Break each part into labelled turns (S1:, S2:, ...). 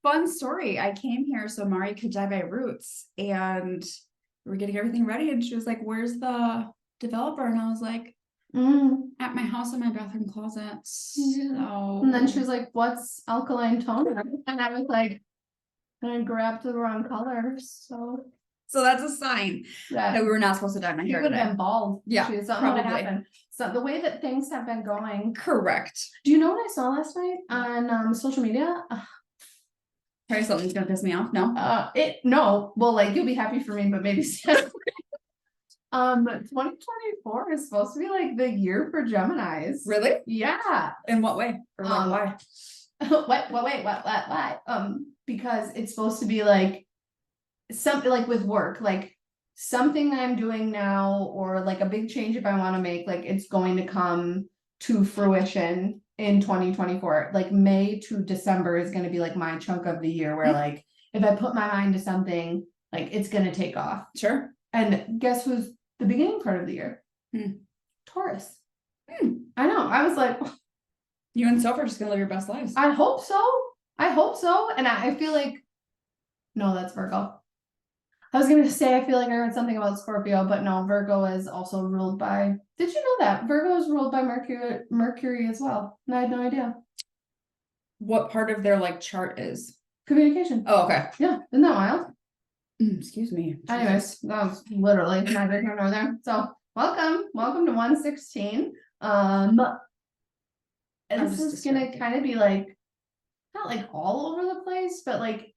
S1: fun story. I came here so Mari could dye my roots, and we were getting everything ready, and she was like, "Where's the developer?" And I was like, "At my house in my bathroom closet." So
S2: And then she was like, "What's alkaline toner?" And I was like, and I grabbed the wrong color. So
S1: that's a sign that we were not supposed to dye my
S2: she
S1: hair
S2: would have
S1: today.
S2: been bald.
S1: Yeah,
S2: Something would have
S1: probably.
S2: happened. So the way that things have been going.
S1: Correct.
S2: Do you know what I saw last night on social media?
S1: Probably something's gonna piss me off. No.
S2: No. Well, like you'll be happy for me, but maybe 2024 is supposed to be like the year for Geminis.
S1: Really?
S2: Yeah.
S1: In what way? Or like why?
S2: Why? Because it's supposed to be like something like with work, like something I'm doing now, or like a big change if I want to make, like it's going to come to fruition in 2024. Like May to December is going to be like my chunk of the year where like if I put my mind to something, like it's going to take off.
S1: Sure.
S2: And guess who's the beginning part of the year? Taurus. I know. I was like,
S1: you and Soph are just gonna live your best lives.
S2: I hope so. And I feel like, no, that's Virgo. I was gonna say, I feel like I heard something about Scorpio, but no, Virgo is also ruled by, did you know that? Virgo is ruled by Mercury as well. And I had no idea.
S1: What part of their like chart is?
S2: Communication.
S1: Oh, okay.
S2: Yeah, isn't that wild?
S1: Excuse me.
S2: Anyways, that was literally neither here nor there. So welcome to 116. And this is gonna kind of be like, not like all over the place, but like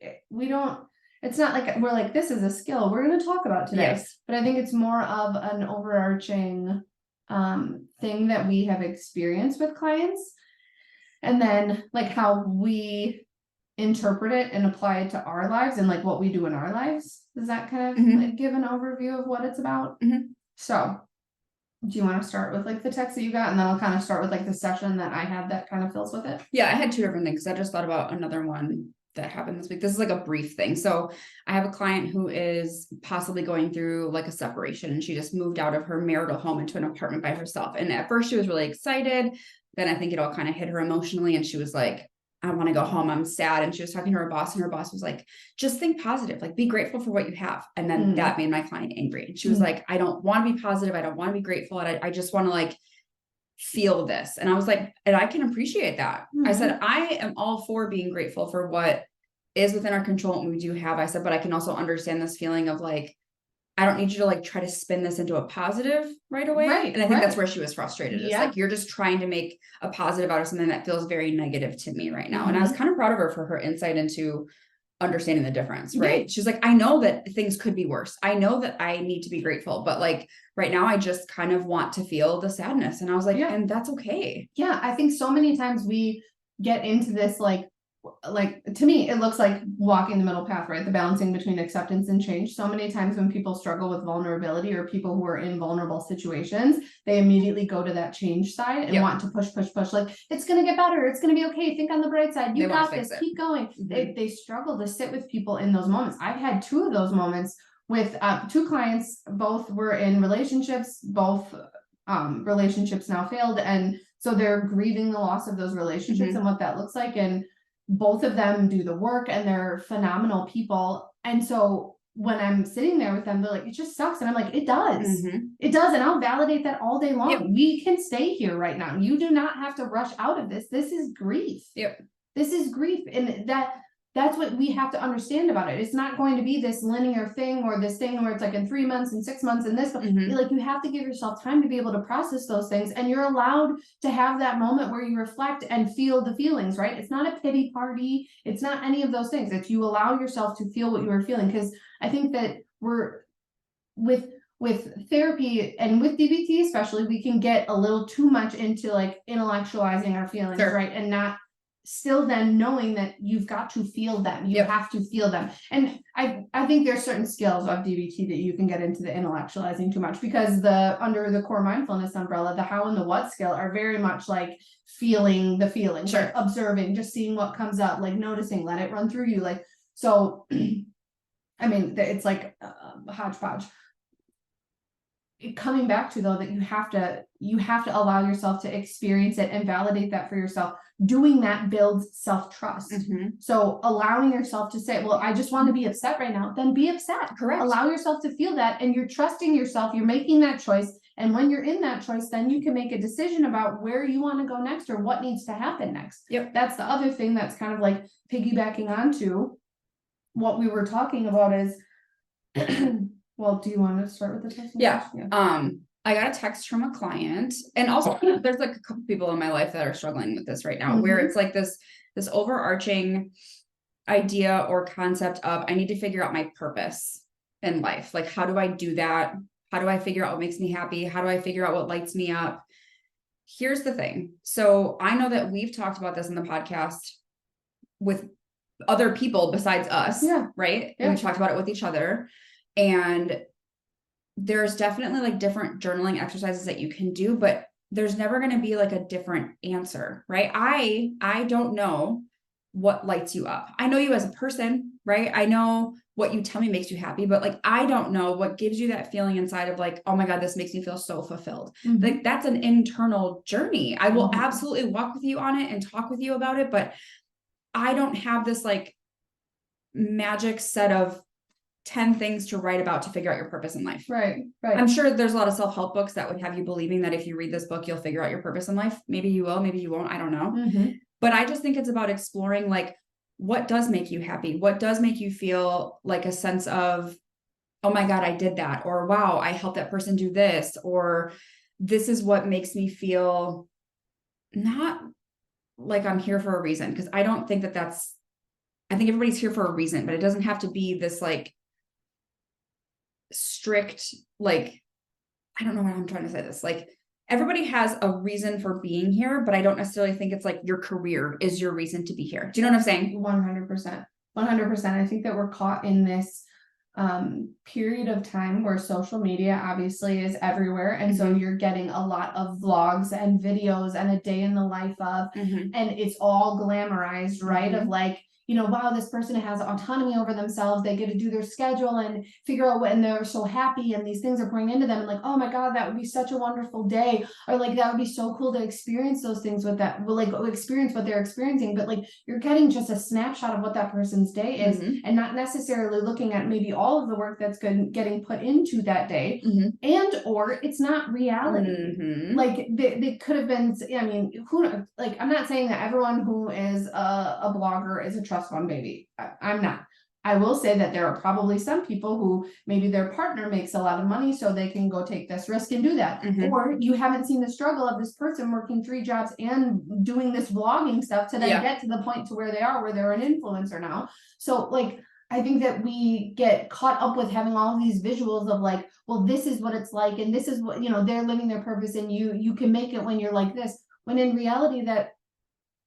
S2: it's not like we're like, this is a skill we're going to talk about today.
S1: Yes.
S2: But I think it's more of an overarching thing that we have experienced with clients, and then like how we interpret it and apply it to our lives and like what we do in our lives. Does that kind of like give an overview of what it's about? So do you want to start with like the text that you got, and then I'll kind of start with like the session that I had that kind of fills with it?
S1: Yeah, I had two different things. I just thought about another one that happened this week. This is like a brief thing. So I have a client who is possibly going through like a separation, and she just moved out of her marital home into an apartment by herself. And at first she was really excited. Then I think it all kind of hit her emotionally, and she was like, I want to go home. I'm sad. And she was talking to her boss, and her boss was like, just think positive, like be grateful for what you have. And then that made my client angry. And she was like, I don't want to be positive. I don't want to be grateful. And I just want to like feel this. And I was like, and I can appreciate that. I said, I am all for being grateful for what is within our control and we do have. I said, but I can also understand this feeling of like, I don't need you to like try to spin this into a positive right away. Right, and I think that's where she was frustrated. It's like, you're just trying to make a positive out of something that feels very negative to me right now. And I was kind of proud of her for her insight into understanding the difference, right? She's like, I know that things could be worse. I know that I need to be grateful, but like right now I just kind of want to feel the sadness. And I was like, and that's okay.
S2: Yeah. I think so many times we get into this, like to me, it looks like walking the middle path, right? The balancing between acceptance and change. So many times when people struggle with vulnerability, or people who are in vulnerable situations, they immediately go to that change side and want to push. Like, it's going to get better. It's going to be okay. Think on the bright side. You got this. Keep going. They struggle to sit with people in those moments. I've had two of those moments with two clients. Both were in relationships, both relationships now failed. And so they're grieving the loss of those relationships and what that looks like. And both of them do the work, and they're phenomenal people. And so when I'm sitting there with them, they're like, it just sucks. And I'm like, it does. It does. And I'll validate that all day long. We can stay here right now. You do not have to rush out of this. This is grief. This is grief. And that's what we have to understand about it. It's not going to be this linear thing, or this thing where it's like in 3 months and 6 months and this, like you have to give yourself time to be able to process those things. And you're allowed to have that moment where you reflect and feel the feelings, right? It's not a pity party. It's not any of those things. It's you allow yourself to feel what you are feeling. Because I think that we're with therapy and with DBT, especially, we can get a little too much into like intellectualizing our feelings, right? And not still then knowing that you've got to feel them. You have to feel them. And I think there's certain skills of DBT that you can get into the intellectualizing too much, because under the core mindfulness umbrella, the how and the what skill are very much like feeling the feelings, like observing, just seeing what comes up, like noticing, let it run through you. Like, so, I mean, it's like a hodgepodge. coming back to, though, that you have to allow yourself to experience it and validate that for yourself. Doing that builds self-trust. So allowing yourself to say, well, I just want to be upset right now, then be upset.
S1: Correct.
S2: Allow yourself to feel that, and you're trusting yourself, you're making that choice. And when you're in that choice, then you can make a decision about where you want to go next or what needs to happen next.
S1: Yep.
S2: That's the other thing that's kind of like piggybacking onto what we were talking about is, well, do you want to start with the text?
S1: Yeah. I got a text from a client, and also there's like a couple people in my life that are struggling with this right now, where it's like this overarching idea or concept of, I need to figure out my purpose in life. Like, how do I do that? How do I figure out what makes me happy? How do I figure out what lights me up? Here's the thing. So I know that we've talked about this in the podcast with other people besides us, right? And we've talked about it with each other. And there's definitely like different journaling exercises that you can do, but there's never going to be like a different answer, right? I don't know what lights you up. I know you as a person, right? I know what you tell me makes you happy, but like, I don't know what gives you that feeling inside of like, oh my God, this makes me feel so fulfilled. Like, that's an internal journey. I will absolutely walk with you on it and talk with you about it, but I don't have this like magic set of 10 things to write about to figure out your purpose in life.
S2: Right.
S1: I'm sure there's a lot of self-help books that would have you believing that if you read this book, you'll figure out your purpose in life. Maybe you will, maybe you won't. I don't know. But I just think it's about exploring like, what does make you happy? What does make you feel like a sense of, oh my God, I did that. Or wow, I helped that person do this. Or this is what makes me feel not like I'm here for a reason. Because I don't think I think everybody's here for a reason, but it doesn't have to be this like strict, like, I don't know what I'm trying to say this. Like, everybody has a reason for being here, but I don't necessarily think it's like your career is your reason to be here. Do you know what I'm saying?
S2: 100%. 100%. I think that we're caught in this period of time where social media obviously is everywhere. And so you're getting a lot of vlogs and videos and a day in the life of, and it's all glamorized, right? Of like, you know, wow, this person has autonomy over themselves. They get to do their schedule and figure out what, and they're so happy, and these things are pouring into them. And like, oh my God, that would be such a wonderful day. Or like, that would be so cool to experience those things with that, well, like experience what they're experiencing. But like, you're getting just a snapshot of what that person's day is, and not necessarily looking at maybe all of the work that's getting put into that day, and or it's not reality. Like they could have been, I mean, like, I'm not saying that everyone who is a blogger is a trust fund baby. I'm not. I will say that there are probably some people who maybe their partner makes a lot of money so they can go take this risk and do that. Or you haven't seen the struggle of this person working 3 jobs and doing this vlogging stuff to then get to the point to where they are, where they're an influencer now. So like, I think that we get caught up with having all of these visuals of like, well, this is what it's like, and this is what, you know, they're living their purpose, and you can make it when you're like this. When in reality, that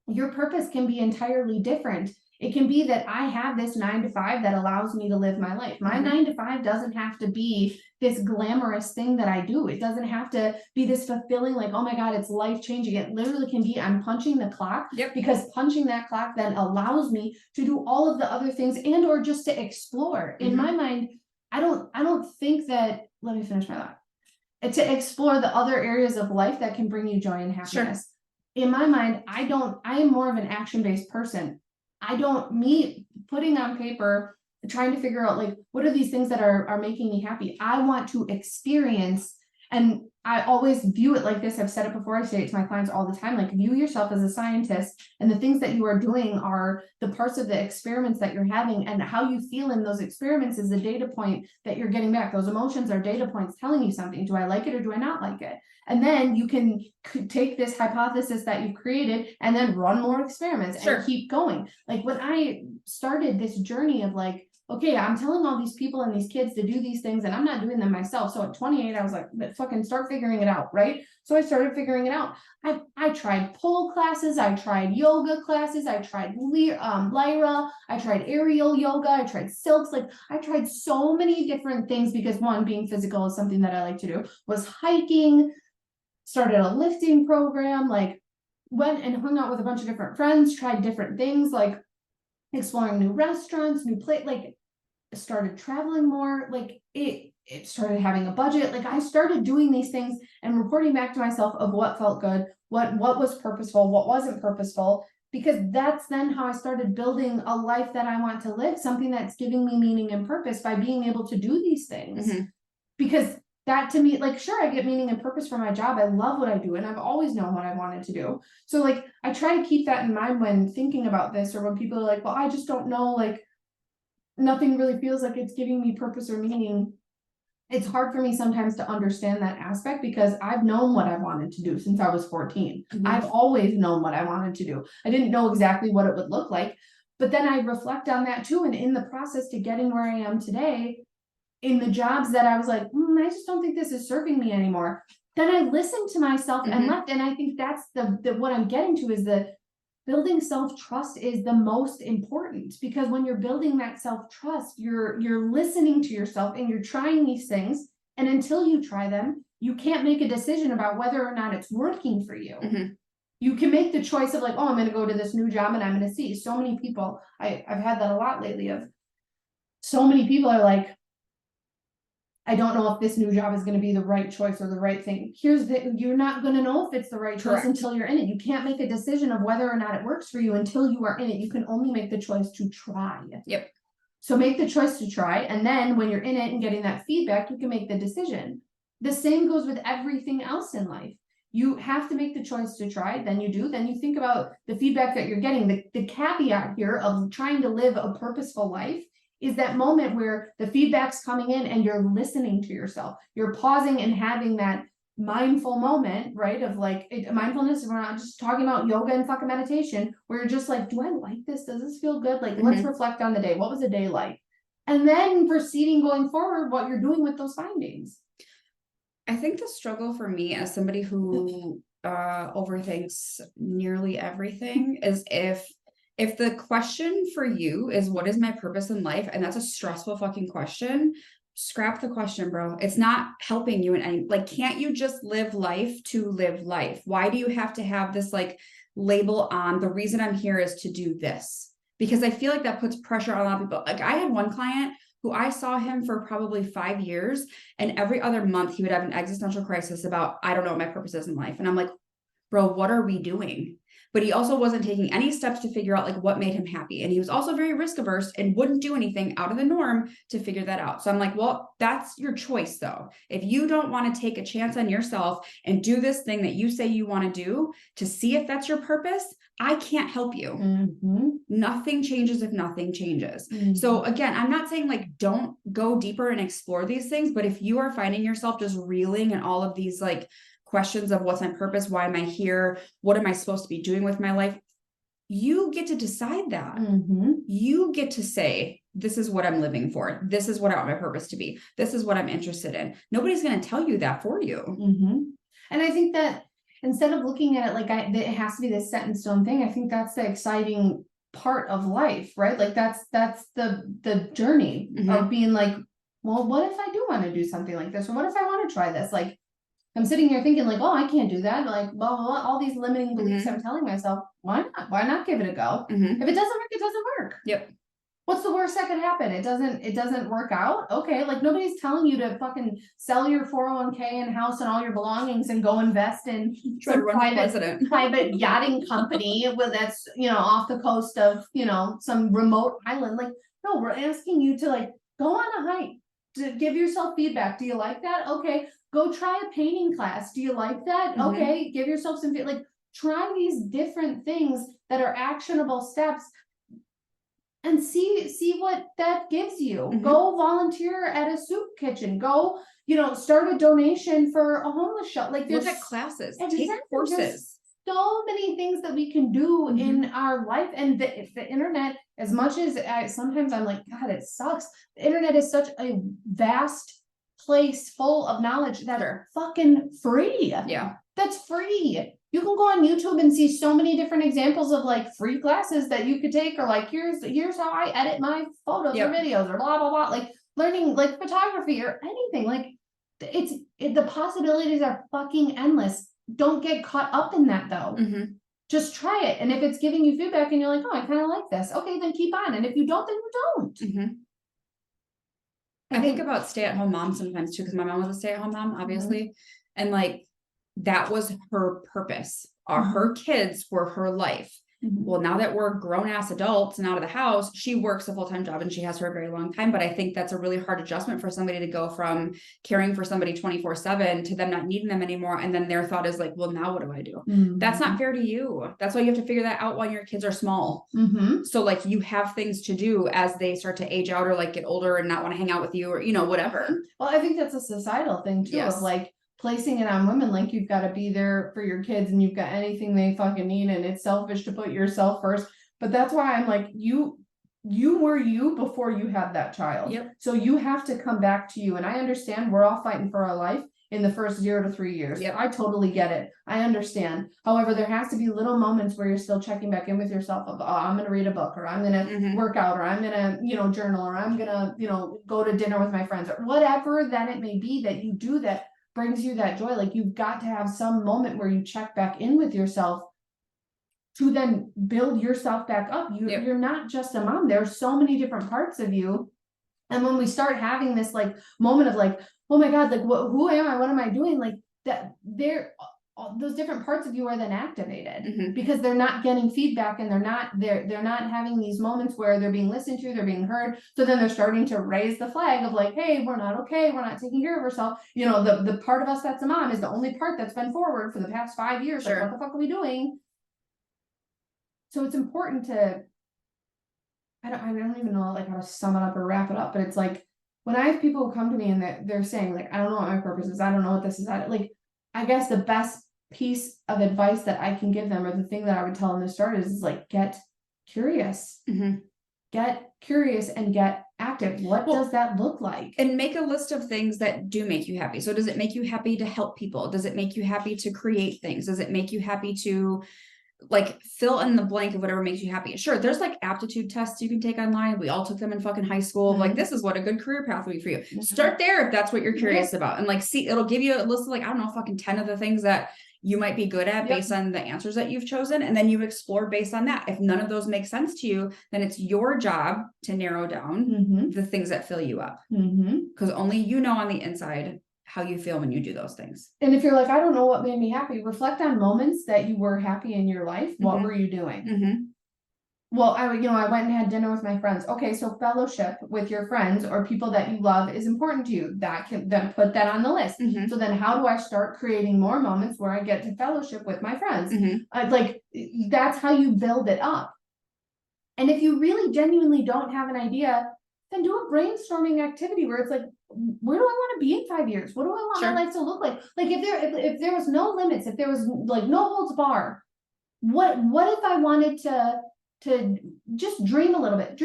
S2: your purpose can be entirely different. It can be that I have this 9 to 5 that allows me to live my life. My 9 to 5 doesn't have to be this glamorous thing that I do. It doesn't have to be this fulfilling, like, oh my God, it's life changing. It literally can be, I'm punching the clock, because punching that clock then allows me to do all of the other things, and or just to explore. In my mind, I don't think that, let me finish my thought. To explore the other areas of life that can bring you joy and happiness. In my mind, I am more of an action-based person. Me putting on paper, trying to figure out like, what are these things that are making me happy? I want to experience, and I always view it like this. I've said it before. I say it to my clients all the time, like, view yourself as a scientist, and the things that you are doing are the parts of the experiments that you're having, and how you feel in those experiments is the data point that you're getting back. Those emotions are data points telling you something. Do I like it or do I not like it? And then you can take this hypothesis that you've created and then run more experiments and keep going. Like, when I started this journey of like, okay, I'm telling all these people and these kids to do these things, and I'm not doing them myself. So at 28, I was like, fucking start figuring it out, right? So I started figuring it out. I tried pole classes, I tried yoga classes, I tried Lyra, I tried aerial yoga, I tried silks. Like, I tried so many different things, because one, being physical is something that I like to do, was hiking, started a lifting program, like went and hung out with a bunch of different friends, tried different things, like exploring new restaurants, new place, like started traveling more. Like, it started having a budget. Like I started doing these things and reporting back to myself of what felt good, what was purposeful, what wasn't purposeful, because that's then how I started building a life that I want to live, something that's giving me meaning and purpose by being able to do these things. Because that to me, like, sure, I get meaning and purpose from my job. I love what I do, and I've always known what I wanted to do. So like, I try to keep that in mind when thinking about this, or when people are like, well, I just don't know, like, nothing really feels like it's giving me purpose or meaning. It's hard for me sometimes to understand that aspect because I've known what I wanted to do since I was 14. I've always known what I wanted to do. I didn't know exactly what it would look like, but then I reflect on that too. And in the process to getting where I am today, in the jobs that I was like, I just don't think this is serving me anymore. Then I listened to myself and left. And I think that's the what I'm getting to is the building self-trust is the most important, because when you're building that self-trust, you're listening to yourself and you're trying these things. And until you try them, you can't make a decision about whether or not it's working for you. You can make the choice of like, oh, I'm going to go to this new job and I'm going to see. So many people, I've had that a lot lately, of so many people are like, I don't know if this new job is going to be the right choice or the right thing. You're not going to know if it's the right choice until you're in it. You can't make a decision of whether or not it works for you until you are in it. You can only make the choice to try. So make the choice to try. And then when you're in it and getting that feedback, you can make the decision. The same goes with everything else in life. You have to make the choice to try, then you do, then you think about the feedback that you're getting. The caveat here of trying to live a purposeful life is that moment where the feedback's coming in and you're listening to yourself. You're pausing and having that mindful moment, right? Of like mindfulness. We're not just talking about yoga and fucking meditation, where you're just like, do I like this? Does this feel good? Like, let's reflect on the day. What was the day like? And then proceeding going forward, what you're doing with those findings.
S1: I think the struggle for me as somebody who overthinks nearly everything is if the question for you is what is my purpose in life, and that's a stressful fucking question, scrap the question, bro. It's not helping you in any, like, can't you just live life to live life? Why do you have to have this like label on the reason I'm here is to do this? Because I feel like that puts pressure on a lot of people. Like I had one client who I saw him for probably 5 years, and every other month he would have an existential crisis about, I don't know what my purpose is in life. And I'm like, bro, what are we doing? But he also wasn't taking any steps to figure out like what made him happy. And he was also very risk averse and wouldn't do anything out of the norm to figure that out. So I'm like, well, that's your choice though. If you don't want to take a chance on yourself and do this thing that you say you want to do to see if that's your purpose, I can't help you. Nothing changes if nothing changes. So again, I'm not saying like, don't go deeper and explore these things, but if you are finding yourself just reeling in all of these like questions of what's my purpose, why am I here, what am I supposed to be doing with my life, you get to decide that. You get to say, this is what I'm living for, this is what I want my purpose to be, this is what I'm interested in. Nobody's going to tell you that for you.
S2: And I think that instead of looking at it like it has to be this set in stone thing, I think that's the exciting part of life, right? Like that's the journey of being like, well, what if I do want to do something like this, or what if I want to try this? Like, I'm sitting here thinking like, oh, I can't do that. Like, blah, blah, blah, all these limiting beliefs I'm telling myself, why not? Why not give it a go? If it doesn't work, it doesn't work. What's the worst that could happen? It doesn't work out. Okay. Like nobody's telling you to fucking sell your 401k and house and all your belongings and go invest in some private yachting company that's, off the coast of, some remote island. Like, no, we're asking you to like, go on a hike, to give yourself feedback. Do you like that? Okay. Go try a painting class. Do you like that? Okay. Give yourself some, like, try these different things that are actionable steps and see what that gives you. Go volunteer at a soup kitchen. Go, start a donation for a homeless shelter. Like there's
S1: classes, take courses.
S2: So many things that we can do in our life. And the internet, as much as sometimes I'm like, God, it sucks. The internet is such a vast place full of knowledge that are fucking free. That's free. You can go on YouTube and see so many different examples of like free classes that you could take, or like here's how I edit my photos or videos, or blah blah blah, like learning like photography or anything. Like the possibilities are fucking endless. Don't get caught up in that though. Just try it. And if it's giving you feedback and you're like, oh, I kind of like this, okay, then keep on. And if you don't, then you don't.
S1: I think about stay-at-home moms sometimes too, because my mom was a stay-at-home mom, obviously. And like, that was her purpose. Her kids were her life. Well, now that we're grown-ass adults and out of the house, she works a full-time job and she has for a very long time. But I think that's a really hard adjustment for somebody to go from caring for somebody 24/7 to them not needing them anymore. And then their thought is like, well, now what do I do? That's not fair to you. That's why you have to figure that out while your kids are small. So like, you have things to do as they start to age out or like get older and not want to hang out with you or, you know, whatever.
S2: Well, I think that's a societal thing too,
S1: Yes.
S2: of like placing it on women, like you've got to be there for your kids and you've got anything they fucking need, and it's selfish to put yourself first. But that's why I'm like, you were you before you had that child.
S1: Yep.
S2: So you have to come back to you. And I understand we're all fighting for our life in the first 0 to 3 years.
S1: Yep.
S2: I totally get it. I understand. However, there has to be little moments where you're still checking back in with yourself of, oh, I'm going to read a book, or I'm going to work out, or I'm going to, you know, journal, or I'm going to, you know, go to dinner with my friends, or whatever that it may be that you do that brings you that joy. Like, you've got to have some moment where you check back in with yourself to then build yourself back up. You're not just a mom. There are so many different parts of you. And when we start having this like moment of like, oh my God, like who am I? What am I doing? Like that, those different parts of you are then activated because they're not getting feedback, and they're not having these moments where they're being listened to, they're being heard. So then they're starting to raise the flag of like, hey, we're not okay, we're not taking care of ourselves. You know, the part of us that's a mom is the only part that's been forward for the past 5 years. Like, what the fuck are we doing? So it's important to, I don't even know like how to sum it up or wrap it up, but it's like, when I have people who come to me and they're saying like, I don't know what my purpose is, I don't know what this is, like, I guess the best piece of advice that I can give them, or the thing that I would tell them to start is like, get curious. Get curious and get active. What does that look like?
S1: And make a list of things that do make you happy. So does it make you happy to help people? Does it make you happy to create things? Does it make you happy to like fill in the blank of whatever makes you happy? Sure, there's like aptitude tests you can take online. We all took them in fucking high school. Like, this is what a good career path would be for you. Start there if that's what you're curious about. And like, see, it'll give you a list of like, I don't know, fucking 10 of the things that you might be good at based on the answers that you've chosen. And then you explore based on that. If none of those make sense to you, then it's your job to narrow down the things that fill you up. Because only you know on the inside how you feel when you do those things.
S2: And if you're like, I don't know what made me happy, reflect on moments that you were happy in your life. What were you doing? Well, I went and had dinner with my friends. Okay, so fellowship with your friends or people that you love is important to you. That can then put that on the list. So then how do I start creating more moments where I get to fellowship with my friends? Like, that's how you build it up. And if you really genuinely don't have an idea, then do a brainstorming activity where it's like, where do I want to be in 5 years? What do I want my life to look like? Like, if there was no limits, if there was like no holds bar, what if I wanted to just dream a little bit,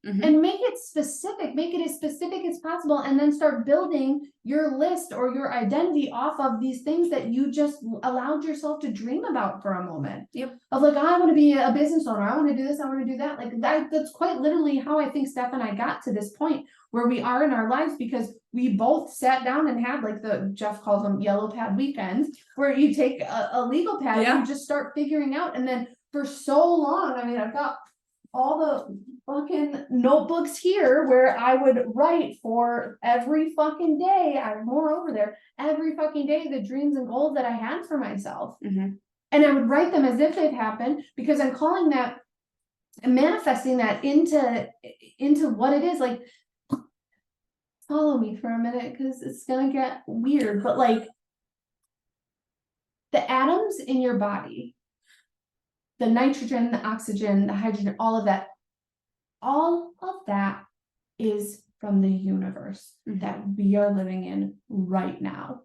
S2: and make it specific, make it as specific as possible, and then start building your list or your identity off of these things that you just allowed yourself to dream about for a moment. Of like, I want to be a business owner, I want to do this, I want to do that. Like that's quite literally how I think Steph and I got to this point where we are in our lives, because we both sat down and had like Jeff calls them yellow pad weekends, where you take a legal pad and you just start figuring out. And then for so long, I mean, I've got all the fucking notebooks here where I would write for every fucking day. I have more over there every fucking day, the dreams and goals that I had for myself. And I would write them as if they've happened, because I'm calling that and manifesting that into what it is. Like, follow me for a minute because it's gonna get weird, but like, the atoms in your body, the nitrogen, the oxygen, the hydrogen, all of that is from the universe that we are living in right now.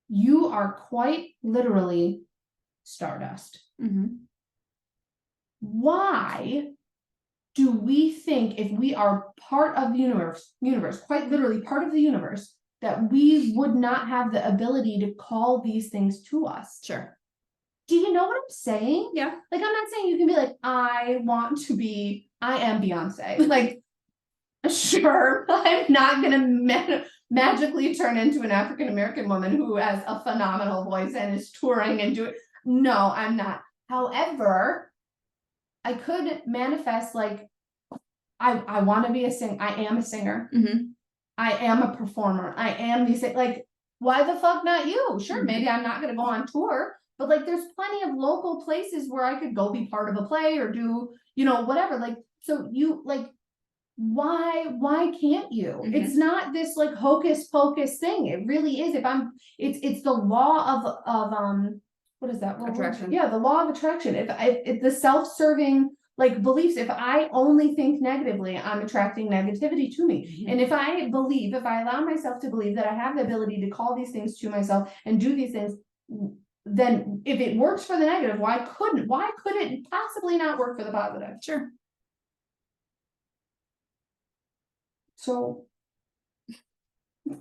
S2: You are quite literally stardust. Why do we think, if we are part of the universe, quite literally part of the universe, that we would not have the ability to call these things to us?
S1: Sure.
S2: Do you know what I'm saying?
S1: Yeah.
S2: Like, I'm not saying you can be like, I am Beyonce. Like, sure, I'm not gonna magically turn into an African-American woman who has a phenomenal voice and is touring and doing. No, I'm not. However, I could manifest like, I want to be a singer. I am a singer. I am a performer. I am these things. Like, why the fuck not you? Sure,
S1: Mhm.
S2: maybe I'm not gonna go on tour, but like there's plenty of local places where I could go be part of a play or do, whatever. Like, so you like, why can't you?
S1: Mhm.
S2: It's not this like hocus pocus thing. It really is. It's the law of what is that?
S1: Attraction.
S2: Yeah, the law of attraction. If the self-serving like beliefs, if I only think negatively, I'm attracting negativity to me.
S1: Mhm.
S2: And if I allow myself to believe that I have the ability to call these things to myself and do these things, then if it works for the negative, why could it possibly not work for the positive?
S1: Sure.
S2: So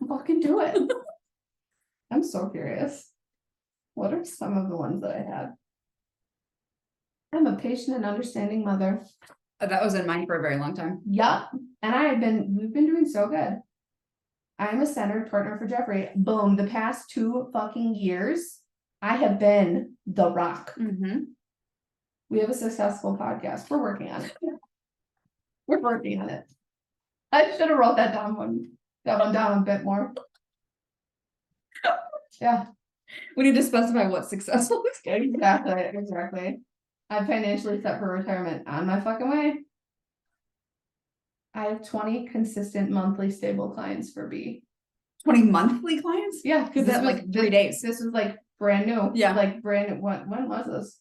S2: fucking do it. I'm so curious. What are some of the ones that I had? I'm a patient and understanding mother.
S1: That was in mine for a very long time.
S2: Yup. And we've been doing so good. I'm a centered partner for Jeffrey. Boom. The past 2 fucking years, I have been the rock.
S1: Mhm.
S2: We have a successful podcast. We're working on it. We're working on it. I should have wrote that one down a bit more. Yeah.
S1: We need to specify what successful is.
S2: Exactly. I'm financially set for retirement on my fucking way. I have 20 consistent monthly stable clients for B.
S1: 20 monthly clients?
S2: Yeah,
S1: Because that like 3 days.
S2: This was like brand new.
S1: Yeah.
S2: Like brand new. When was this?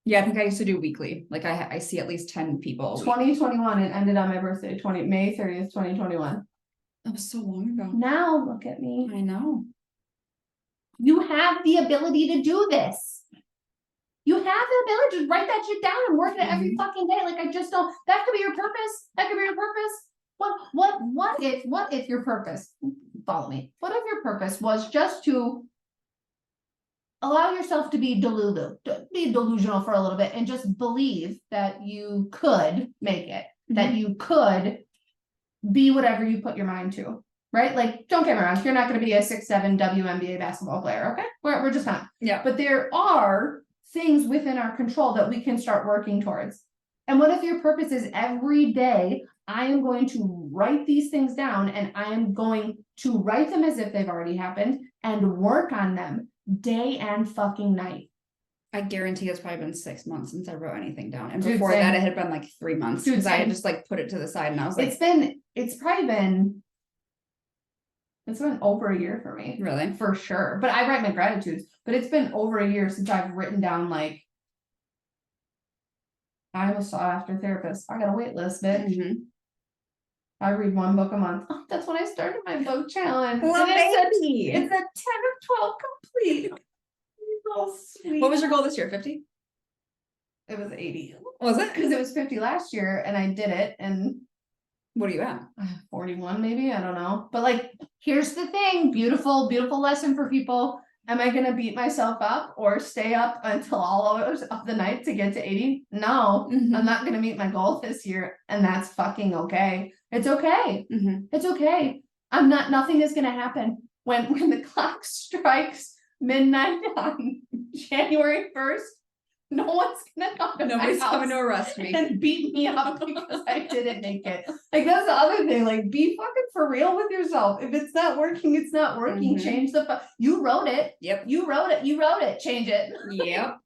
S1: Yeah, I think I used to do weekly. Like I see at least 10 people.
S2: 2021. It ended on my birthday, May 30th, 2021.
S1: That was so long ago.
S2: Now look at me.
S1: I know.
S2: You have the ability to do this. You have the ability to write that shit down and work it every fucking day. Like I just don't. That could be your purpose. That could be your purpose. What if your purpose? Follow me. What if your purpose was just to allow yourself to be delusional for a little bit and just believe that you could make it, that you could be whatever you put your mind to, right? Like, don't get me wrong, you're not going to be a 6'7" WNBA basketball player, okay? We're just not.
S1: Yeah.
S2: But there are things within our control that we can start working towards. And what if your purpose is every day, I am going to write these things down and I am going to write them as if they've already happened and work on them day and fucking night.
S1: I guarantee it's probably been 6 months since I wrote anything down. And
S2: Dude,
S1: before
S2: same.
S1: that, it had been like 3 months.
S2: Dude,
S1: Because I had
S2: same.
S1: just like put it to the side and I was like,
S2: It's probably been over a year for me.
S1: really?
S2: For sure. But I write my gratitudes, but it's been over a year since I've written down like, I'm a sought after therapist. I got a wait list, bitch.
S1: Mhm.
S2: I read 1 book a month. Oh, that's when I started my book challenge.
S1: Well,
S2: And
S1: baby.
S2: it's a 10 of 12 complete. So sweet.
S1: What was your goal this year? 50?
S2: It was 80.
S1: Was it?
S2: Because it was 50 last year and I did it and
S1: What are you at?
S2: 41 maybe, I don't know. But like, here's the thing, beautiful lesson for people. Am I gonna beat myself up or stay up until all hours of the night to get to 80? No,
S1: Mhm.
S2: I'm not gonna meet my goal this year, and that's fucking okay. It's okay.
S1: Mhm.
S2: It's okay. Nothing is gonna happen when the clock strikes midnight on January 1st. No one's gonna come to
S1: Nobody's
S2: my house
S1: coming to arrest me.
S2: and beat me up because I didn't make it. Like, that's the other thing. Like, be fucking for real with yourself. If it's not working, it's not working.
S1: Mhm.
S2: Change you wrote it.
S1: Yep.
S2: You wrote it. Change it.
S1: Yep.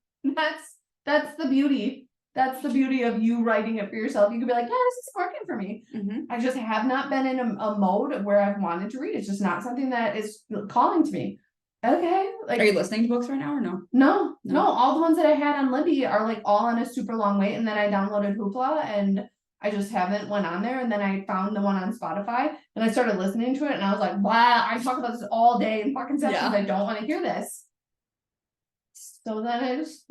S2: That's the beauty. That's the beauty of you writing it for yourself. You can be like, yeah, this is working for me.
S1: Mhm.
S2: I just have not been in a mode where I've wanted to read. It's just not something that is calling to me. Okay. Like,
S1: Are you listening to books right now or no?
S2: No, all the ones that I had on Libby are like all on a super long wait, and then I downloaded Hoopla and I just haven't went on there, and then I found the one on Spotify and I started listening to it and I was like, wow, I talk about this all day in fucking sessions.
S1: Yeah.
S2: I don't want to hear this. So then I just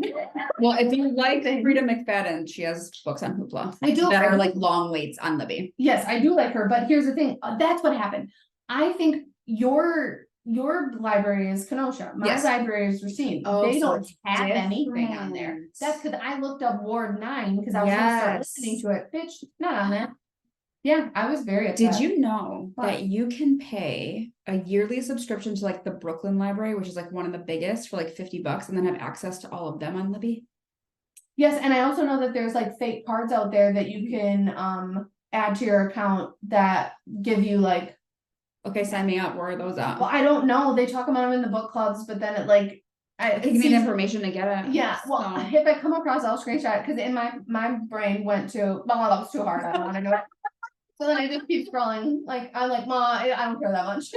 S1: Well, if you like Frida McFadden, she has books on Hoopla.
S2: I do.
S1: That are like long waits on Libby.
S2: Yes, I do like her, but here's the thing. That's what happened. I think your library is Kenosha. My
S1: Yes.
S2: library is Racine.
S1: Oh,
S2: they
S1: so
S2: don't
S1: it's
S2: have anything on there.
S1: different.
S2: That's because I looked up Ward 9 because I was gonna start
S1: Yes.
S2: listening to it. Bitch, not on there. Yeah, I was very upset.
S1: Did you know
S2: What?
S1: that you can pay a yearly subscription to like the Brooklyn Library, which is like one of the biggest, for like $50 and then have access to all of them on Libby?
S2: Yes, and I also know that there's like fake cards out there that you can add to your account that give you like
S1: Okay, sign me up. Where are those at?
S2: Well, I don't know. They talk about them in the book clubs, but then it
S1: Give me the information to get it.
S2: Yeah, well,
S1: So.
S2: if I come across, I'll screenshot it, because in my brain went to, well, that was too hard, I don't wanna do it. So then I just keep scrolling, like, I'm like, Ma, I don't care that much.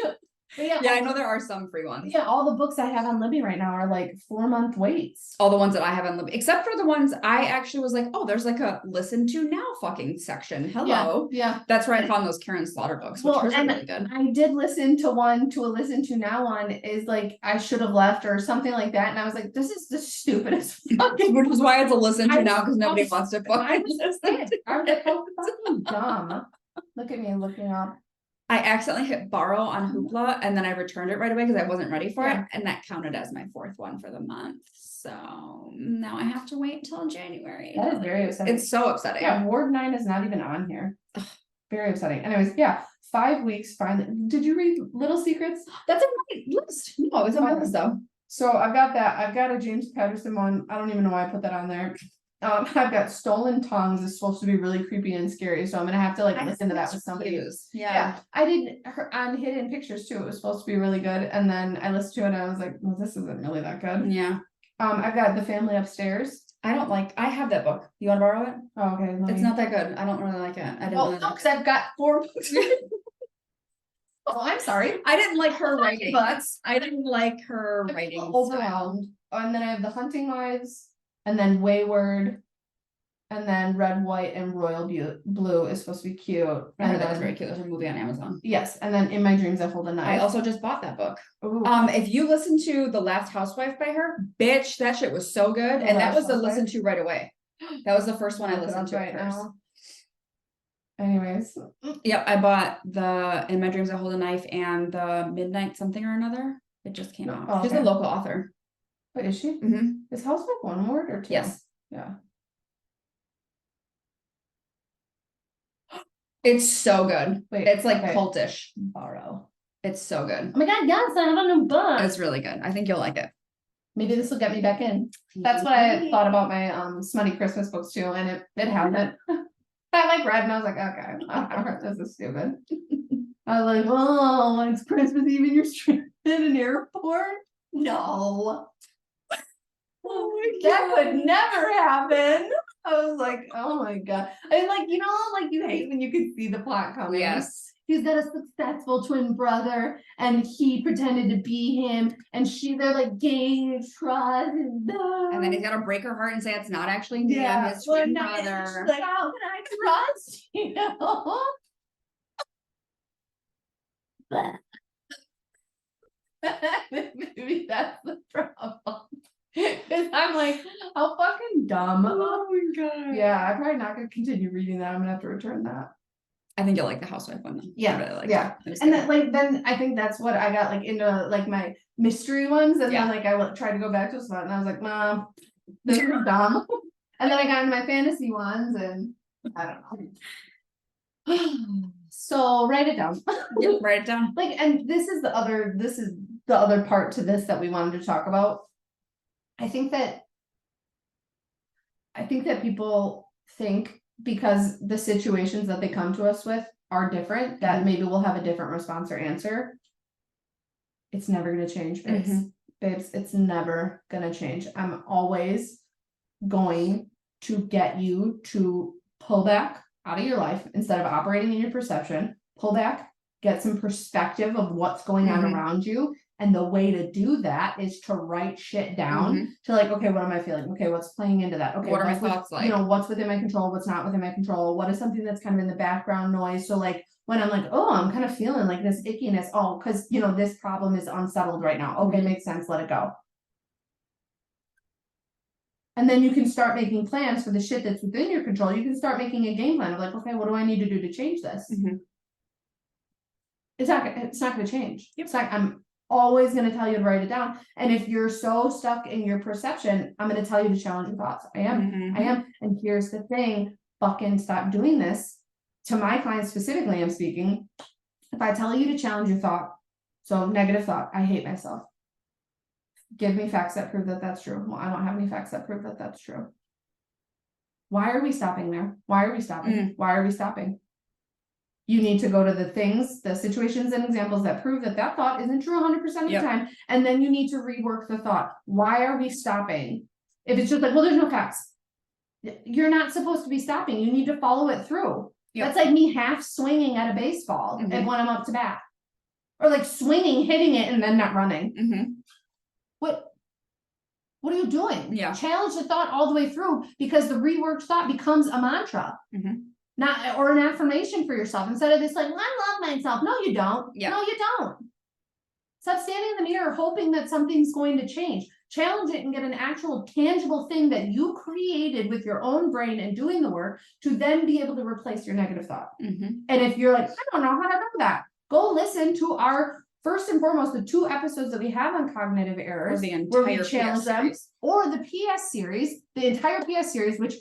S2: But yeah,
S1: Yeah, I know there are some free ones.
S2: yeah, all the books I have on Libby right now are like 4-month waits.
S1: All the ones that I have on Libby, except for the ones I actually was like, oh, there's like a listen to now fucking section. Hello.
S2: Yeah.
S1: That's where I found those Karen Slaughter books, which
S2: Well,
S1: are
S2: and
S1: really good.
S2: I did listen to one, to a listen to now one is like, I should have left or something like that, and I was like, this is the stupidest fucking.
S1: Which is why it's a listen to
S2: I
S1: now, because nobody
S2: was-
S1: wants to
S2: I
S1: fucking
S2: was
S1: listen to
S2: I was
S1: it.
S2: like, how fucking dumb. Look at me looking up.
S1: I accidentally hit borrow on Hoopla and then I returned it right away because I wasn't ready for
S2: Yeah.
S1: it. And that counted as my 4th one for the month. So now I have to wait until January.
S2: That is very upsetting.
S1: It's so upsetting.
S2: Yeah, Ward 9 is not even on here. Very upsetting. Anyways, yeah, 5 weeks finally. Did you read Little Secrets?
S1: That's on my list. No, it's on my list though.
S2: So I've got that. I've got a James Patterson one. I don't even know why I put that on there. I've got Stolen Tongues is supposed to be really creepy and scary, so I'm gonna have to like listen to that with somebody. Yeah, I did her on Hidden Pictures too. It was supposed to be really good, and then I listened to it and I was like, well, this isn't really that good.
S1: Yeah.
S2: I've got The Family Upstairs.
S1: I have that book. You want to borrow it?
S2: Oh, okay.
S1: It's not that good. I don't really like it. I didn't
S2: Well,
S1: really
S2: no,
S1: like
S2: because I've got 4 books. Oh, I'm sorry.
S1: I didn't like her writing.
S2: But
S1: I didn't like her writing style.
S2: Overwhelmed. And then I have The Hunting Wives, and then Wayward, and then Red, White, and Royal Blue is supposed to be cute.
S1: I heard
S2: And
S1: that was
S2: then,
S1: very cute. There's a movie on Amazon.
S2: yes, and then In My Dreams I Hold a Knife.
S1: I also just bought that book.
S2: Ooh.
S1: If you listen to The Last Housewife by her, bitch, that shit was so good.
S2: The
S1: And that
S2: Last
S1: was the
S2: Housewife?
S1: listen to right away. That was the first one I
S2: Look it
S1: listened
S2: up
S1: to
S2: right
S1: at first.
S2: now. Anyways,
S1: Yep, I bought the In My Dreams I Hold a Knife and the Midnight something or another. It just came out.
S2: Oh,
S1: She's a
S2: okay.
S1: local author.
S2: what is she?
S1: Mm-hmm.
S2: Is Housewife one word or two?
S1: Yes.
S2: Yeah.
S1: It's so good.
S2: Wait,
S1: It's like
S2: okay.
S1: cultish.
S2: Borrow.
S1: It's so good.
S2: Oh my god, yes, I have a new book.
S1: It's really good. I think you'll like it.
S2: Maybe this will get me back in. That's what I thought about my smutty Christmas books too, and it hasn't. I like read and I was like, okay, this is stupid. I was like, oh, it's Christmas Eve and you're stranded in an airport? No.
S1: Oh my
S2: That would never happen. I was like, oh my god. And like, you know, like you hate when you can see the plot coming.
S1: Yes.
S2: He's got a successful twin brother and he pretended to be him and they're like gaining trust and
S1: then he's gotta break her heart and say it's not actually him, his
S2: well,
S1: twin
S2: no,
S1: brother.
S2: she's like, how can I trust you? Maybe that's the problem. Cause I'm like, how fucking dumb.
S1: Oh my god.
S2: Yeah, I'm probably not gonna continue reading that. I'm gonna have to return that.
S1: I think you'll like the housewife one though.
S2: Yeah,
S1: I really like
S2: yeah.
S1: it.
S2: And then like then I think that's what I got like into like my mystery ones, and
S1: Yeah.
S2: then like I tried to go back to a spot and I was like, Mom, this is dumb. And then I got into my fantasy ones and I don't know. So write it down.
S1: Yep, write it down.
S2: Like, and this is the other part to this that we wanted to talk about. I think that people think because the situations that they come to us with are different, that maybe we'll have a different response or answer. It's never gonna change, babes. Babes, it's never gonna change. I'm always going to get you to pull back out of your life instead of operating in your perception. Pull back, get some perspective of what's going on around you. And the way to do that is to write shit down to like, okay, what am I feeling? Okay, what's playing into that? Okay,
S1: what are my thoughts like?
S2: You know, what's within my control, what's not within my control, what is something that's kind of in the background noise. So like when I'm like, oh, I'm kind of feeling like this ickiness, oh, because you know, this problem is unsettled right now. Okay, makes sense, let it go. And then you can start making plans for the shit that's within your control. You can start making a game plan of like, okay, what do I need to do to change this? It's not gonna change. It's like I'm always going to tell you to write it down. And if you're so stuck in your perception, I'm going to tell you to challenge your thoughts. I am. And here's the thing, fucking stop doing this. To my clients specifically, I'm speaking. If I tell you to challenge your thought, so negative thought, I hate myself. Give me facts that prove that that's true. Well, I don't have any facts that prove that that's true. Why are we stopping there? Why are we stopping? Why are we stopping? You need to go to the things, the situations and examples that prove that that thought isn't true 100% of the
S1: Yep.
S2: time. And then you need to rework the thought. Why are we stopping? If it's just like, well, there's no cats. You're not supposed to be stopping. You need to follow it through.
S1: Yep.
S2: That's like me half swinging at a baseball
S1: Mhm.
S2: and when I'm up to bat. Or like swinging, hitting it, and then not running.
S1: Mm-hmm.
S2: What are you doing?
S1: Yeah.
S2: Challenge the thought all the way through, because the reworked thought becomes a mantra.
S1: Mhm.
S2: Not, or an affirmation for yourself, instead of this like, well, I love myself. No, you don't.
S1: Yeah.
S2: No, you don't. Stop standing in the mirror hoping that something's going to change. Challenge it and get an actual tangible thing that you created with your own brain and doing the work to then be able to replace your negative thought.
S1: Mm-hmm.
S2: And if you're like, I don't know how to do that, go listen to our, first and foremost, the 2 episodes that we have on cognitive errors,
S1: Or the
S2: where we
S1: entire
S2: challenge
S1: PS
S2: them,
S1: series.
S2: or the PS series, the entire PS series, which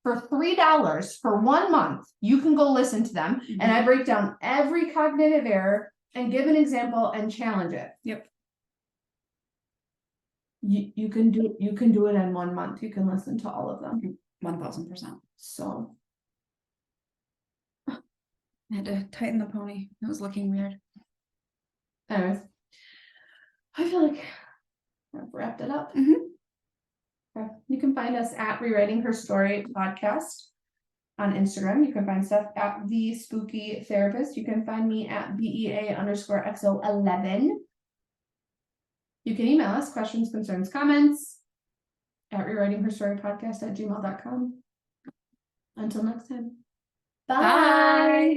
S2: for $3 for 1 month, you can go listen to them.
S1: Mhm.
S2: And I break down every cognitive error and give an example and challenge it.
S1: Yep.
S2: You can do it in 1 month. You can listen to all of them.
S1: 1000%.
S2: So
S1: I had to tighten the pony. It was looking weird.
S2: anyways, I feel like I've wrapped it up.
S1: Mhm.
S2: Okay. You can find us at Rewriting Her Story Podcast on Instagram. You can find stuff at The Spooky Therapist. You can find me at BEA_XO11. You can email us questions, concerns, comments at rewritingherstorypodcast@gmail.com. Until next time. Bye.
S1: Bye.